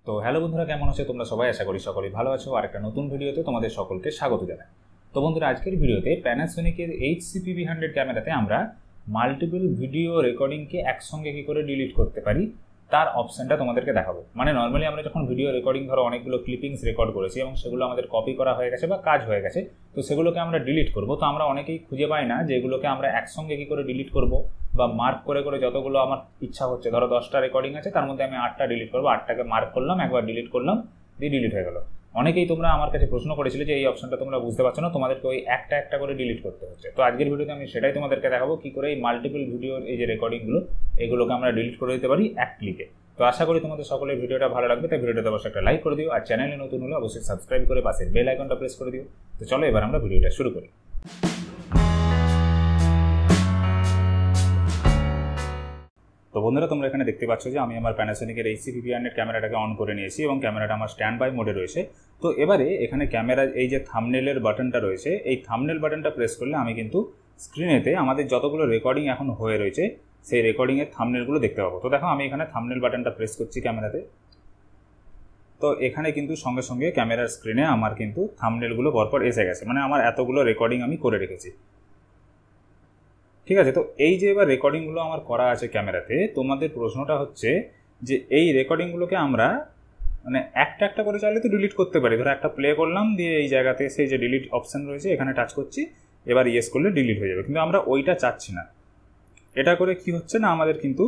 তো হ্যালো বন্ধুরা, কেমন আছো তোমরা সবাই? আশা করি সকলেই ভালো আছো। আর একটা নতুন ভিডিওতে তোমাদের সকলকে স্বাগত জানাই। তো বন্ধুরা, আজকের ভিডিওতে প্যানাসোনিকের HCP-V100 ক্যামেরাতে আমরা মাল্টিপল ভিডিও রেকর্ডিংকে একসঙ্গে কী করে ডিলিট করতে পারি তার অপশানটা তোমাদেরকে দেখাবো। মানে নর্মালি আমরা যখন ভিডিও রেকর্ডিং ধরো অনেকগুলো ক্লিপিংস রেকর্ড করেছি এবং সেগুলো আমাদের কপি করা হয়ে গেছে বা কাজ হয়ে গেছে, তো সেগুলোকে আমরা ডিলিট করব। তো আমরা অনেকেই খুঁজে পাই না যে এগুলোকে আমরা একসঙ্গে কী করে ডিলিট করব, বা মার্ক করে করে যতগুলো আমার ইচ্ছা হচ্ছে, ধরো 10টা রেকর্ডিং আছে, তার মধ্যে আমি 8টা ডিলিট করবো, 8টাকে মার্ক করলাম, একবার ডিলিট করলাম, দিয়ে ডিলিট হয়ে গেল। অনেকেই তোমরা আমার কাছে প্রশ্ন করেছিলে যে এই অপশনটা তোমরা বুঝতে পারছো না, তোমাদেরকে ওই একটা একটা করে ডিলিট করতে হচ্ছে। তো আজকের ভিডিওতে আমি সেটাই তোমাদেরকে দেখাবো কী করে এই মাল্টিপল ভিডিওর এই যে রেকর্ডিংগুলো, এগুলোকে আমরা ডিলিট করে দিতে পারি এক ক্লিকে। তো আশা করি তোমাদের সকলের ভিডিওটা ভালো লাগবে, তাই ভিডিওটা অবশ্যই একটা লাইক করে দিও, আর চ্যানেলে নতুন হলে অবশ্যই সাবস্ক্রাইব করে পাশের বেল আইকনটা প্রেস করে দিও। তো চলো এবার আমরা ভিডিওটা শুরু করি। তো বন্ধুরা, তোমরা এখানে দেখতে পাচ্ছ যে আমি আমার প্যানাসোনিকের HCP-V100 ক্যামেরাটাকে অন করে নিয়েছি এবং ক্যামেরাটা আমার স্ট্যান্ড বাই মোডে রয়েছে। তো এবারে এখানে ক্যামেরার এই যে থাম্বনেলের বাটনটা রয়েছে, এই থাম্বনেল বাটনটা প্রেস করলে আমি কিন্তু স্ক্রিনেতে আমাদের যতগুলো রেকর্ডিং এখন হয়ে রয়েছে সেই রেকর্ডিংয়ের থাম্বনেলগুলো দেখতে পাবো। তো দেখো আমি এখানে থাম্বনেল বাটনটা প্রেস করছি ক্যামেরাতে। তো এখানে কিন্তু সঙ্গে সঙ্গে ক্যামেরার স্ক্রিনে আমার কিন্তু থাম্বনেলগুলো পরপর এসে গেছে, মানে আমার এতগুলো রেকর্ডিং আমি করে রেখেছি। ঠিক আছে, তো এই যে এবার রেকর্ডিংগুলো আমার করা আছে ক্যামেরাতে, তোমাদের প্রশ্নটা হচ্ছে যে এই রেকর্ডিংগুলোকে আমরা মানে একটা একটা করে চাইলে তো ডিলিট করতে পারি। ধরো একটা প্লে করলাম, দিয়ে এই জায়গাতে সেই যে ডিলিট অপশান রয়েছে এখানে টাচ করছি, এবার ইয়েস করলে ডিলিট হয়ে যাবে। কিন্তু আমরা ওইটা চাচ্ছি না। এটা করে কি হচ্ছে না, আমাদের কিন্তু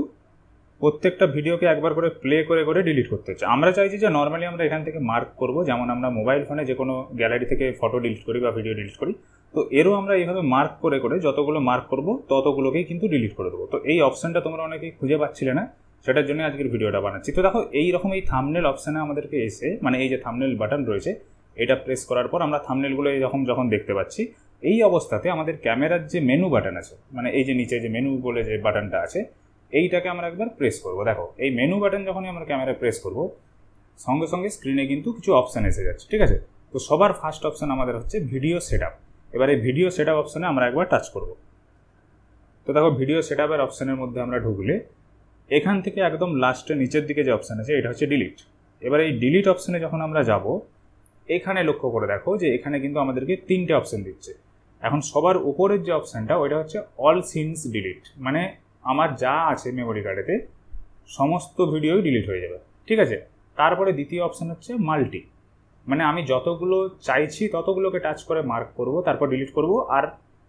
প্রত্যেকটা ভিডিওকে একবার করে প্লে করে করে ডিলিট করতে হচ্ছে। আমরা চাইছি যে নর্মালি আমরা এখান থেকে মার্ক করব, যেমন আমরা মোবাইল ফোনে যে কোনো গ্যালারি থেকে ফটো ডিলিট করি বা ভিডিও ডিলিট করি, তো এরও আমরা এইভাবে মার্ক করে করে যতগুলো মার্ক করব ততগুলোকেই কিন্তু ডিলিট করে দেবো। তো এই অপশানটা তোমরা অনেকেই খুঁজে পাচ্ছিলে না, সেটার জন্য আজকের ভিডিওটা বানাচ্ছি। তো দেখো এইরকম এই থাম্বনেল অপশানে আমাদেরকে এসে, মানে এই যে থাম্বনেল বাটন রয়েছে এটা প্রেস করার পর আমরা থাম্বনেলগুলো যখন দেখতে পাচ্ছি, এই অবস্থাতে আমাদের ক্যামেরার যে মেনু বাটন আছে, মানে এই যে নিচে যে মেনু বলে যে বাটনটা আছে, এইটাকে আমরা একবার প্রেস করব। দেখো এই মেনু বাটন যখনই আমরা ক্যামেরা প্রেস করব, সঙ্গে সঙ্গে স্ক্রিনে কিন্তু কিছু অপশান এসে যাচ্ছে। ঠিক আছে, তো সবার ফার্স্ট অপশান আমাদের হচ্ছে ভিডিও সেটআপ। এবার এই ভিডিও সেটআপ অপশানে আমরা একবার টাচ করব। তো দেখো ভিডিও সেটআপের অপশানের মধ্যে আমরা ঢুকলে এখান থেকে একদম লাস্টে নিচের দিকে যে অপশান আছে এটা হচ্ছে ডিলিট। এবার এই ডিলিট অপশানে যখন আমরা যাব, এখানে লক্ষ্য করে দেখো যে এখানে কিন্তু আমাদেরকে 3টে অপশান দিচ্ছে। এখন সবার উপরের যে অপশানটা ওইটা হচ্ছে অল সিনস ডিলিট, মানে আমার যা আছে মেমোরি কার্ডেতে সমস্ত ভিডিওই ডিলিট হয়ে যাবে। ঠিক আছে, তারপরে দ্বিতীয় অপশান হচ্ছে মাল্টি, মানে আমি যতগুলো চাইছি ততগুলোকে টাচ করে মার্ক করব, তারপর ডিলিট করব। আর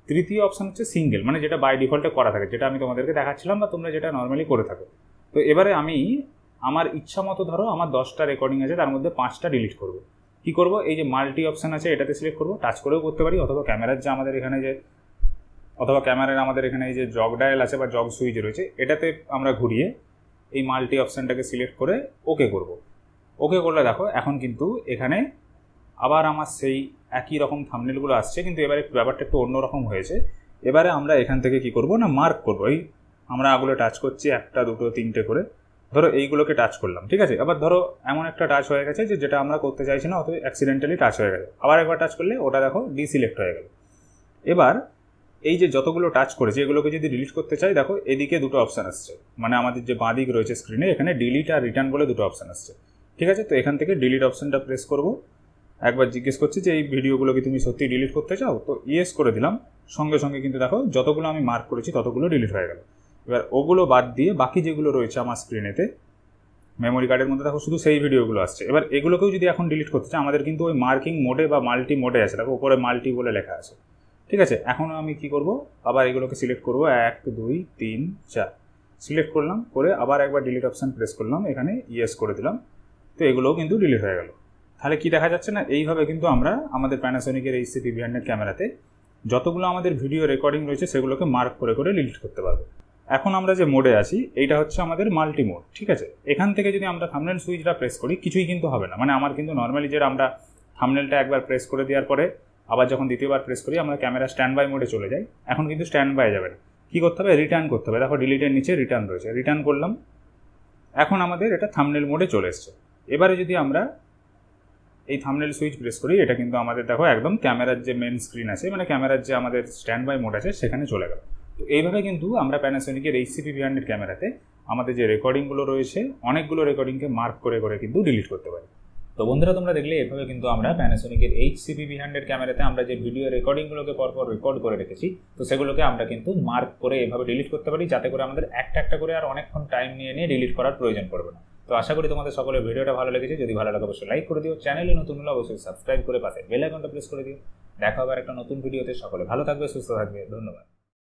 তৃতীয় অপশান হচ্ছে সিঙ্গেল, মানে যেটা বাই ডিফল্টে করা থাকে, যেটা আমি তোমাদেরকে দেখাচ্ছিলাম বা তোমরা যেটা নর্মালি করে থাকো। তো এবারে আমি আমার ইচ্ছা মতো, ধরো আমার 10টা রেকর্ডিং আছে, তার মধ্যে 5টা ডিলিট করব। কি করব, এই যে মাল্টি অপশান আছে এটাতে সিলেক্ট করব, টাচ করেও করতে পারি, অথবা ক্যামেরার যে আমাদের এখানে যে আমাদের এখানে এই যে জগ ডায়াল আছে বা জগ সুইচ রয়েছে, এটাতে আমরা ঘুরিয়ে এই মাল্টি অপশানটাকে সিলেক্ট করে ওকে করব। ওকে করলে দেখো এখন কিন্তু এখানে আবার আমার সেই একই রকম থাম্বনেলগুলো আসছে, কিন্তু এবারে ব্যাপারটা একটু অন্যরকম হয়েছে। এবারে আমরা এখান থেকে কি করব না, মার্ক করব। এই আমরা আগুলো টাচ করছি, 1টা 2টো 3টে করে, ধরো এইগুলোকে টাচ করলাম। ঠিক আছে, আবার ধরো এমন একটা টাচ হয়ে গেছে যেটা আমরা করতে চাইছি না, অথবা অ্যাক্সিডেন্টালি টাচ হয়ে গেছে, আবার একবার টাচ করলে ওটা দেখো ডিসিলেক্ট হয়ে গেল। এবার এই যে যতগুলো টাচ করেছে এগুলোকে যদি ডিলিট করতে চাই, দেখো এদিকে 2টো অপশান আসছে, মানে আমাদের যে বাঁ দিক রয়েছে স্ক্রিনে, এখানে ডিলিট আর রিটার্ন বলে 2টো অপশান আসছে। ঠিক আছে, তো এখান থেকে ডিলিট অপশানটা প্রেস করব। একবার জিজ্ঞেস করছি যে এই ভিডিওগুলোকে তুমি সত্যি ডিলিট করতে চাও, তো ইয়েস করে দিলাম। সঙ্গে সঙ্গে কিন্তু দেখো যতগুলো আমি মার্ক করেছি ততগুলো ডিলিট হয়ে গেল। এবার ওগুলো বাদ দিয়ে বাকি যেগুলো রয়েছে আমার স্ক্রিনেতে মেমোরি কার্ডের মধ্যে, দেখো শুধু সেই ভিডিওগুলো আসছে। এবার এগুলোকেও যদি এখন ডিলিট করতে চাই, আমাদের কিন্তু ওই মার্কিং মোডে বা মাল্টি মোডে আছে, দেখো উপরে মাল্টি বলে লেখা আছে। ঠিক আছে, এখন আমি কি করব, আবার এগুলোকে সিলেক্ট করব, 1 2 3 4 সিলেক্ট করলাম, করে আবার একবার ডিলিট অপশান প্রেস করলাম, এখানে ইয়েস করে দিলাম। তো এগুলোও কিন্তু ডিলিট হয়ে গেল। তাহলে কি দেখা যাচ্ছে না, এইভাবে কিন্তু আমরা আমাদের প্যানাসোনিকের HCP-V100 ক্যামেরাতে যতগুলো আমাদের ভিডিও রেকর্ডিং রয়েছে সেগুলোকে মার্ক করে করে ডিলিট করতে পারবো। এখন আমরা যে মোডে আছি এইটা হচ্ছে আমাদের মাল্টি মোড। ঠিক আছে, এখান থেকে যদি আমরা থাম্বনেল সুইচটা প্রেস করি কিছুই কিন্তু হবে না, মানে আমার কিন্তু নর্মালি যে আমরা থাম্বনেলটা একবার প্রেস করে দেওয়ার পরে আবার যখন দ্বিতীয়বার প্রেস করি আমরা ক্যামেরা স্ট্যান্ড বাই মোডে চলে যাই, এখন কিন্তু স্ট্যান্ড বাই যাবে না। কী করতে হবে, রিটার্ন করতে হবে। দেখো ডিলিটের নিচে রিটার্ন রয়েছে, রিটার্ন করলাম, এখন আমাদের এটা থাম্বনেল মোডে চলে এসছে। এবারে যদি আমরা এই থাম্বনেল সুইচ প্রেস করি, এটা কিন্তু আমাদের দেখো একদম ক্যামেরার যে মেন স্ক্রিন আছে, মানে ক্যামেরার যে আমাদের স্ট্যান্ড বাই মোড আছে সেখানে চলে গেল। তো এইভাবে কিন্তু আমরা প্যানাসোনিকের HCP-V100 ক্যামেরাতে আমাদের যে রেকর্ডিংগুলো রয়েছে অনেকগুলো রেকর্ডিংকে মার্ক করে করে কিন্তু ডিলিট করতে পারি। তো বন্ধুরা তোমরা দেখলে এভাবে কিন্তু আমরা প্যানাসোনিকের HCP-V100 ক্যামেরাতে আমরা যে ভিডিও রেকর্ডিংগুলোকে পরপর রেকর্ড করে রেখেছি তো সেগুলোকে আমরা কিন্তু মার্ক করে এভাবে ডিলিট করতে পারি, যাতে করে আমাদের একটা একটা করে আর অনেকক্ষণ টাইম নিয়ে ডিলিট করার প্রয়োজন পড়বে না। তো আশা করি তোমাদের সকলের ভিডিওটা ভালো লেগেছে। যদি ভালো লাগে অবশ্যই লাইক করে দিও, চ্যানেলে নতুন হলে অবশ্যই সাবস্ক্রাইব করে পাশে বেল আইকনটা প্রেস করে দিও। দেখা হবে একটা নতুন ভিডিওতে। সকলে ভালো থাকবে, সুস্থ থাকবে, ধন্যবাদ।